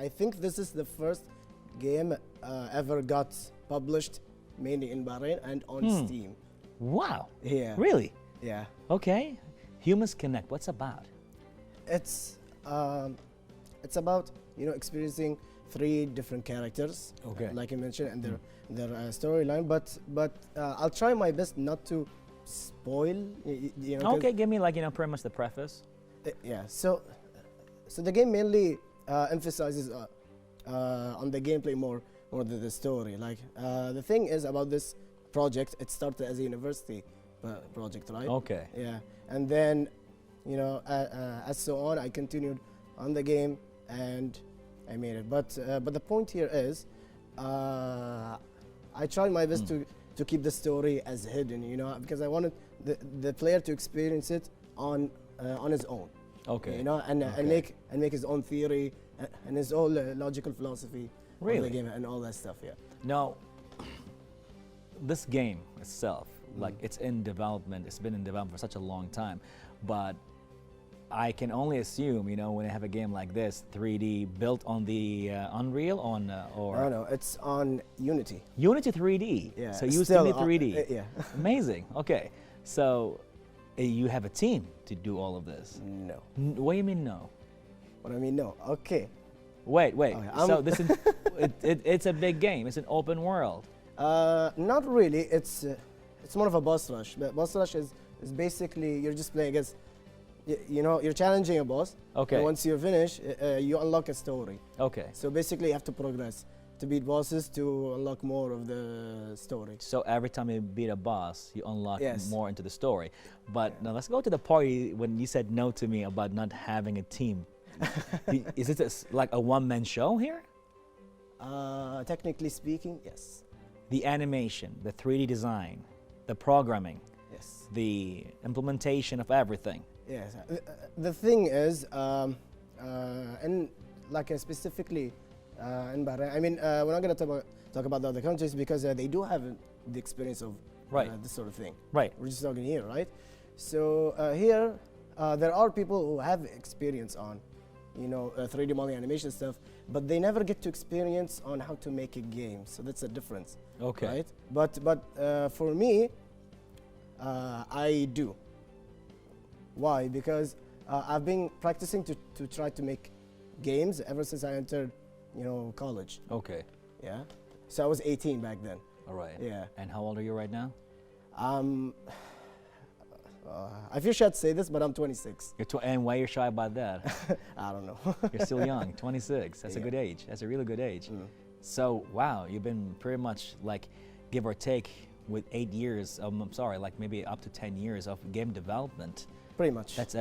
I think this is the first game ever got published mainly in Bahrain and on Steam. Wow. Yeah. Really? Yeah. Okay. Humans Connect. What's about? It's about experiencing three different characters, Okay. like you mentioned, and their storyline. But I'll try my best not to spoil. 'Cause, Okay, give me like pretty much the preface. yeah. So the game mainly emphasizes on the gameplay more than the story. Like the thing is about this project, it started as a university project, right? Okay. Yeah, and then as so on, I continued on the game and I made it. But the point here is, I tried my best to keep the story as hidden, because I wanted the player to experience it on his own. Okay. And make his own theory and his own logical philosophy of Really? the game and all that stuff. Yeah. Now, this game itself, like it's in development, it's been in development for such a long time, but I can only assume, when I have a game like this, 3D built on the Unreal or No, it's on Unity. Unity 3D. Yeah. So you still still 3D. yeah. Amazing. Okay. So you have a team to do all of this. No. What do you mean no? What I mean, no. Okay. Wait. Okay, So this is it's a big game. It's an open world. Not really. It's more of a boss rush. But boss rush is basically you're just playing against. You're challenging a boss. Okay. And once you finish, you unlock a story. Okay. So basically, you have to progress to beat bosses to unlock more of the story. So every time you beat a boss, you unlock Yes. more into the story. But now let's go to the party when you said no to me about not having a team. Is it like a one-man show here? Technically speaking, yes. The animation, the 3D design, the programming, Yes. the implementation of everything. Yes. The thing is, and like specifically in Bahrain, I mean, we're not going to talk about the other countries because they do have the experience of Right. this sort of thing. Right. We're just talking here, right? So here, there are people who have experience on, 3D modeling animation stuff, but they never get to experience on how to make a game. So that's the difference. Okay. Right? But for me, I do. Why? Because I've been practicing to try to make games ever since I entered, college. Okay. Yeah. So I was 18 back then. All right. Yeah. And how old are you right now? I feel shy to say this, but I'm 26. And why you're shy about that? I don't know. You're still young, 26. That's a Yeah. good age. That's a really good age. Mm. So, wow, you've been pretty much like, give or take, with 8 years, I'm sorry, like maybe up to 10 years of game development. Pretty much. That's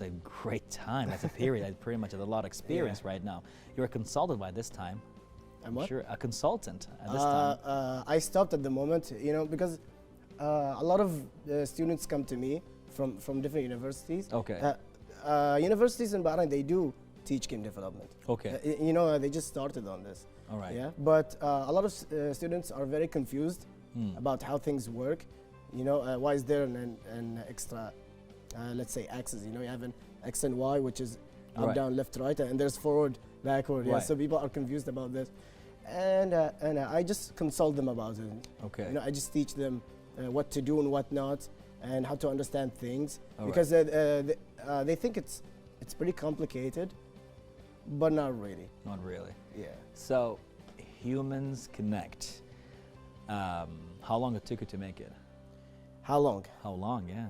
a great time. That's a period. That's pretty much a lot of experience right now. You're a consultant by this time. I'm what? Sure, a consultant at this time. I stopped at the moment, because a lot of students come to me from different universities. Okay. Universities in Bahrain, they do teach game development. Okay. They just started on this. All right. Yeah. But a lot of students are very confused about how things work. Why is there an extra, let's say, axis? You have an X and Y, which is up, Right. down, left, right, and there's forward, backward. Yeah. Right. So people are confused about this, and I just consult them about it. Okay. I just teach them what to do and what not, and how to understand things, All because they think it's pretty complicated, but not really. Not really. Yeah. So, Humans Connect. How long it took you to make it? How long? How long? Yeah.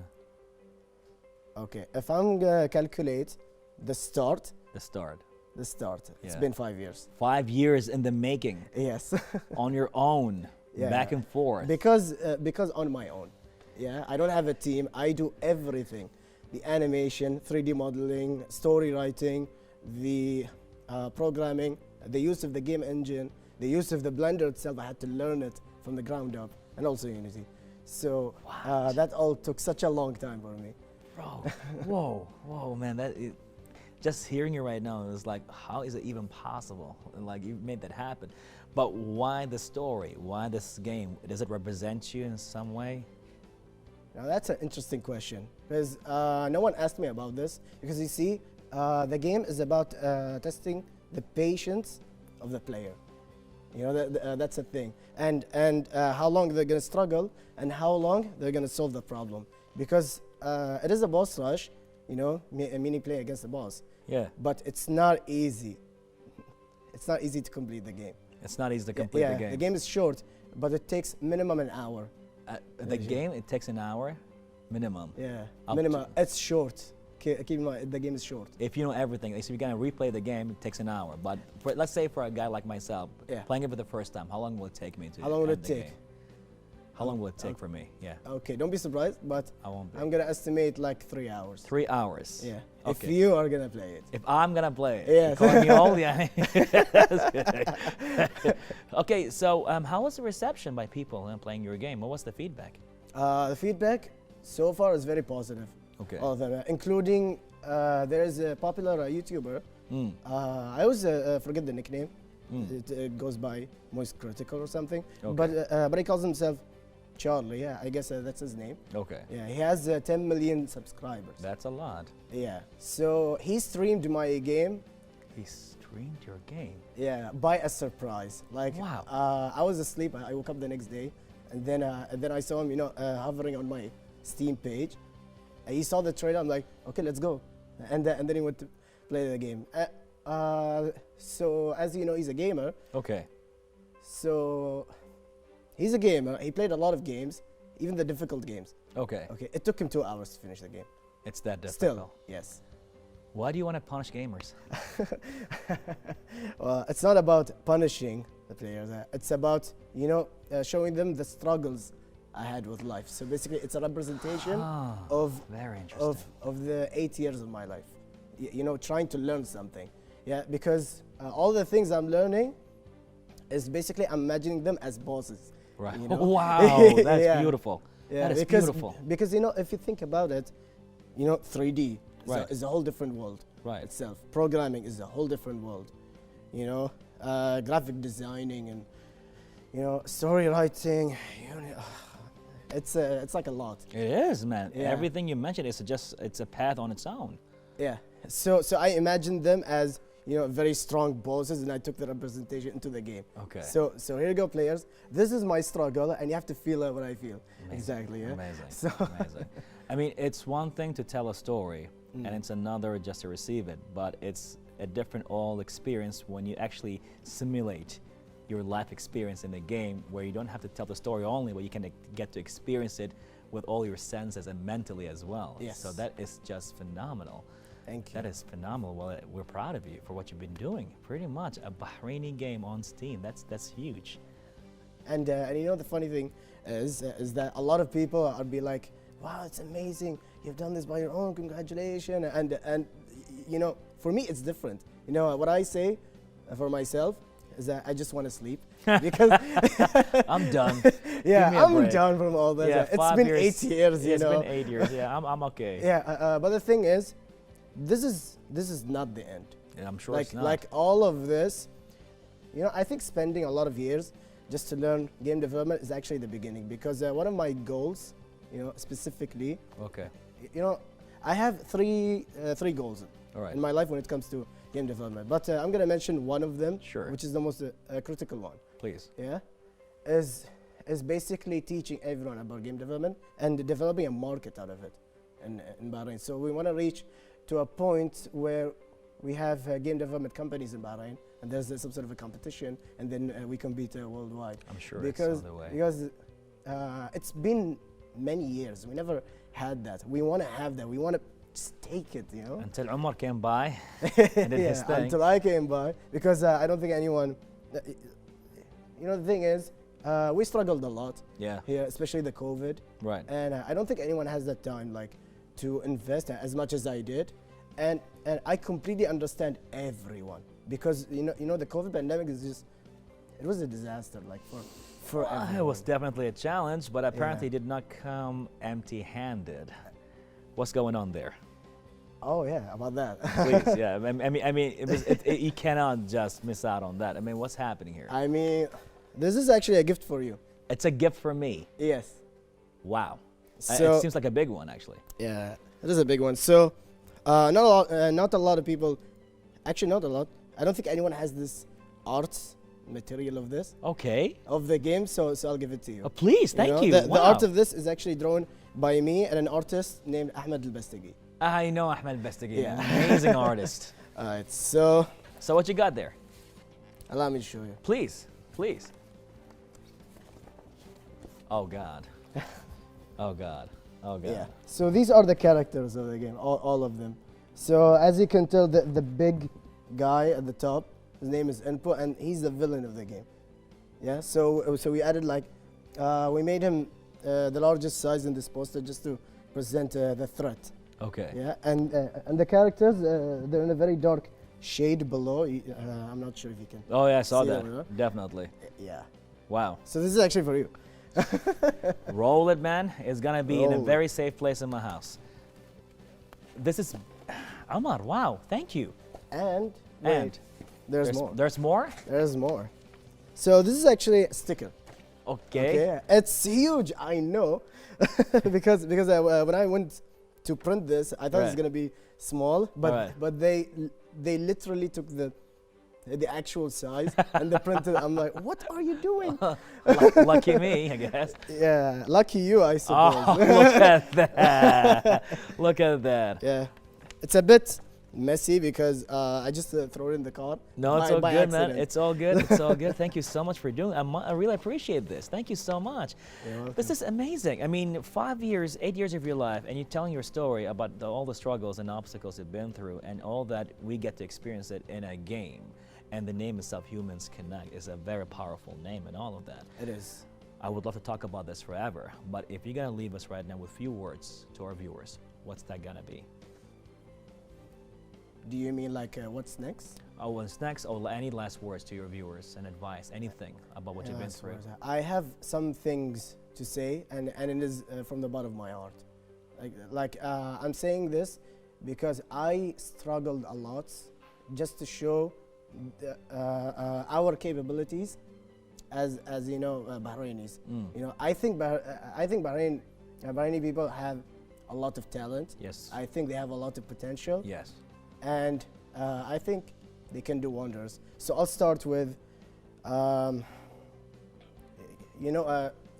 Okay. If I'm gonna calculate the start, The start. it's Yeah. been 5 years. 5 years in the making, Yes. on your own, Yeah. back and forth. because on my own. Yeah. I don't have a team. I do everything: the animation, 3D modeling, story writing, the programming, the use of the game engine, the use of the Blender itself. I had to learn it from the ground up, and also Unity. So that all took such a long time for me. Bro, whoa, man! Just hearing you right now is like, how is it even possible? Like, you made that happen. But why the story? Why this game? Does it represent you in some way? Now that's an interesting question, because no one asked me about this. Because you see, the game is about testing the patience of the player. You know, that's a thing. And how long they're going to struggle and how long they're going to solve the problem. Because it is a boss rush, you know, meaning play against the boss. Yeah. But it's not easy. It's not easy to complete the game. It's not easy to complete the game. The game is short, but it takes minimum an hour. The game, it takes an hour minimum. Yeah, Up minimum. It's short. Keep in mind, the game is short. If you know everything, if you're gonna replay the game, it takes an hour. But let's say for a guy like myself, playing it for the first time, how long will it take me to? How long will it end the take? game? How long will it take for me? Yeah. Okay, don't be surprised, but I won't be. I'm gonna estimate like 3 hours. 3 hours. Yeah. Okay. If you are gonna play it. If I'm gonna play it. Yes. You calling me old? Yeah. That's good. Okay, so how was the reception by people playing your game? What was the feedback? The feedback so far is very positive. Okay. All of them, including there is a popular YouTuber. I always forget the nickname. It goes by Moist Critical or something. Okay. But he calls himself Charlie. Yeah, I guess that's his name. Okay. Yeah, he has 10 million subscribers. That's a lot. Yeah. So he streamed my game. He streamed your game? Yeah, by a surprise. Like, wow. I was asleep. I woke up the next day, and then I saw him, you know, hovering on my Steam page. And he saw the trailer. I'm like, okay, let's go. And then he went to play the game. So as you know, he's a gamer. Okay. So he's a gamer. He played a lot of games, even the difficult games. Okay. Okay. It took him 2 hours to finish the game. It's that difficult. Still, yes. Why do you want to punish gamers? Well, it's not about punishing the players. It's about, you know, showing them the struggles I had with life. So basically, it's a representation of very interesting. of the 8 years of my life. You know, trying to learn something. Yeah, because all the things I'm learning is basically I'm imagining them as bosses. Right. You know? Wow, that's beautiful. Yeah, that is because, beautiful. Because, you know, if you think about it, you know, 3D Right. is a whole different world itself. Programming is a whole different world. You know, graphic designing and, you know, story writing. You know, it's like a lot. It is, man. Yeah. Everything you mentioned is it's a path on its own. Yeah. So I imagined them as, you know, very strong bosses, and I took the representation into the game. Okay. So here you go, players. This is my struggle, and you have to feel what I feel. Amazing. Exactly. Yeah. Amazing. So Amazing. I mean, it's one thing to tell a story, and it's another just to receive it. But it's a different all experience when you actually simulate your life experience in the game, where you don't have to tell the story only, but you can get to experience it with all your senses and mentally as well. Yes. So that is just phenomenal. thank you. That is phenomenal. Well, we're proud of you for what you've been doing. Pretty much a Bahraini game on Steam. That's huge. And you know the funny thing is that a lot of people are be like, wow, it's amazing. You've done this by your own. Congratulations. And you know, for me it's different. You know what I say for myself is that I just want to sleep because I'm done. Yeah, Give me a I'm break. done from all that. Yeah, It's 5 been years. 8 years. You It's know. been 8 years. Yeah, I'm okay. Yeah, but the thing is, this is not the end. Yeah, I'm sure Like it's not. like all of this, you know, I think spending a lot of years just to learn game development is actually the beginning, because one of my goals, you know, specifically, Okay. you know, I have three goals All right. in my life when it comes to game development. But I'm gonna mention one of them, Sure. which is the most critical one. Please. Yeah, is basically teaching everyone about game development and developing a market out of it in Bahrain. So we want to reach to a point where we have game development companies in Bahrain, and there's some sort of a competition, and then we compete worldwide. I'm sure Because it's on the way. because it's been many years. We never had that. We want to have that. We want to just take it, you know. Until Omar came by and did his thing. Until I came by, because I don't think anyone. You know, the thing is, we struggled a lot Yeah. here, especially the COVID, Right. and I don't think anyone has that time, like, to invest as much as I did, and I completely understand everyone, because you know the COVID pandemic is just, it was a disaster, like for everyone. It was definitely a challenge, but apparently Yeah. did not come empty-handed. What's going on there? Oh yeah, about that. Please, yeah. I mean, you cannot just miss out on that. I mean, what's happening here? I mean, this is actually a gift for you. It's a gift for me. Yes. Wow. So It seems like a big one, actually. yeah, it is a big one. So not a lot of people, actually not a lot, I don't think anyone has this art material of this, Okay. of the game, so I'll give it to you. Oh, please, thank you. The Wow. art of this is actually drawn by me and an artist named Ahmed Al-Bastagi. I know Ahmed Bestagi, Yeah. amazing artist. Alright, so So what you got there? allow me to show you. Please, please. Oh God. Oh God. Oh God. Yeah. So these are the characters of the game, all of them. So as you can tell, the big guy at the top, his name is Input, and he's the villain of the game. Yeah. So we added like, we made him the largest size in this poster just to present the threat. Okay. Yeah. And the characters, they're in a very dark shade below. I'm not sure if you can. Oh yeah, I saw See that. that, right? Definitely. Yeah. Wow. So this is actually for you. Roll it, man. It's gonna be in a Roll it. very safe place in my house. This is Omar. Wow. Thank you. And And wait, there's more. There's more. There's more. So this is actually a sticker. Okay. Okay, it's huge. I know, because when I went to print this, I thought it's Right. gonna be small, but Right. but they literally took the actual size and they printed. I'm like, what are you doing? Lucky me, I guess. Yeah, lucky you, I suppose. Oh, look at that. Look at that. Yeah, it's a bit messy because I just throw it in the car. No, it's by- all by good, man. accident. It's all good. It's all good. Thank you so much for doing it. I really appreciate this. Thank you so much. You're welcome. This is amazing. I mean, 5 years, 8 years of your life, and you're telling your story about all the struggles and obstacles you've been through, and all that we get to experience it in a game. And the name itself, Humans Connect, is a very powerful name and all of that. It is. I would love to talk about this forever, but if you're gonna leave us right now with few words to our viewers, what's that gonna be? Do you mean like what's next? Oh, what's next? Or any last words to your viewers and advice, anything about what you've been Yes, through? I have some things to say, and it is from the bottom of my heart. I'm saying this because I struggled a lot just to show our capabilities as you know, Bahrainis. You know, I think Bahraini people have a lot of talent. Yes. I think they have a lot of potential. Yes. And I think they can do wonders. So I'll start with,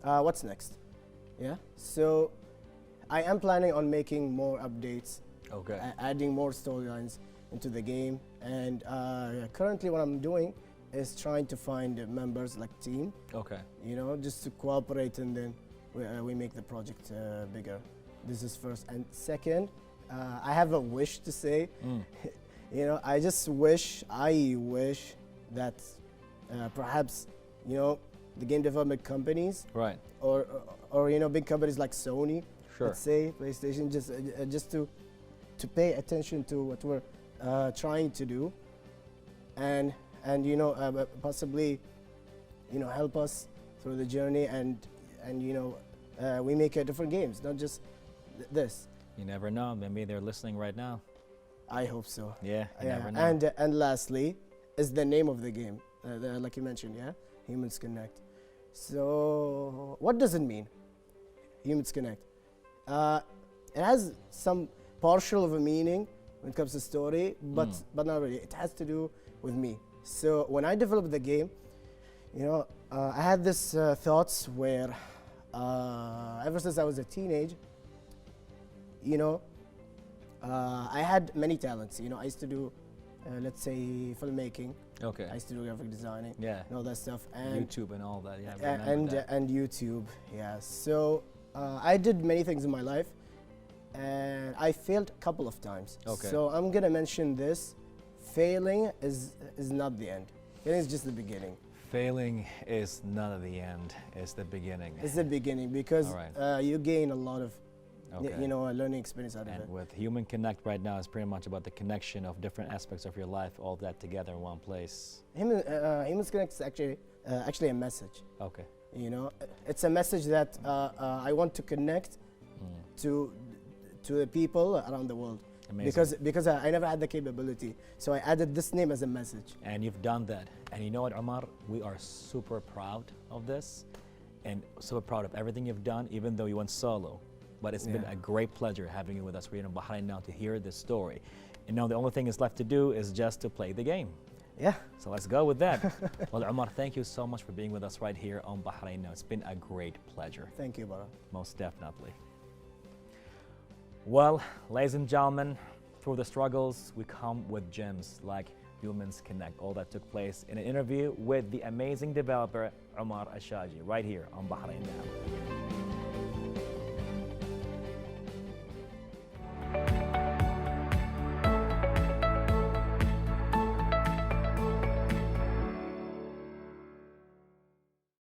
what's next? Yeah. So I am planning on making more updates, Okay. adding more storylines into the game, and currently what I'm doing is trying to find members like team. Okay. You know, just to cooperate, and then we make the project bigger. This is first, and second, I have a wish to say. You know, I wish that perhaps, you know, the game development companies, Right. or you know, big companies like Sony, Sure. let's say PlayStation, just to pay attention to what we're trying to do, and you know, possibly, you know, help us through the journey, and you know, we make different games, not just this. You never know. Maybe they're listening right now. I hope so. Yeah. You Yeah, never know. and lastly is the name of the game, like you mentioned, yeah, Humans Connect. So what does it mean, Humans Connect? It has some partial of a meaning when it comes to story, but not really. It has to do with me. So when I developed the game, you know, I had this thoughts where ever since I was a teenager, you know, I had many talents. You know, I used to do, let's say, filmmaking. Okay. I used to do graphic designing Yeah. and all that stuff. And YouTube and all that. Yeah. I remember that. and YouTube, yeah. So I did many things in my life, and I failed a couple of times. Okay. So I'm gonna mention this: failing is not the end. Failing is just the beginning. Failing is not the end. It's the beginning. It's the beginning because All right. you gain a lot of, Okay. you know, a learning experience out of And it. with Human Connect right now, it's pretty much about the connection of different aspects of your life, all that together in one place. Humans Connect is actually a message. Okay. You know, it's a message that I want to connect to the people around the world. Amazing. Because I never had the capability, so I added this name as a message. And you've done that. And you know what, Omar? We are super proud of this and super proud of everything you've done, even though you went solo. But it's been Yeah. a great pleasure having you with us. We're in Bahrain now to hear this story. And now the only thing is left to do is just to play the game. Yeah. So let's go with that. Well, Omar, thank you so much for being with us right here on Bahrain Now. It's been a great pleasure. Thank you, Bara. Most definitely. Well, ladies and gentlemen, through the struggles, we come with gems like Humans Connect. All that took place in an interview with the amazing developer, Omar Ashaji, right here on Bahrain Now.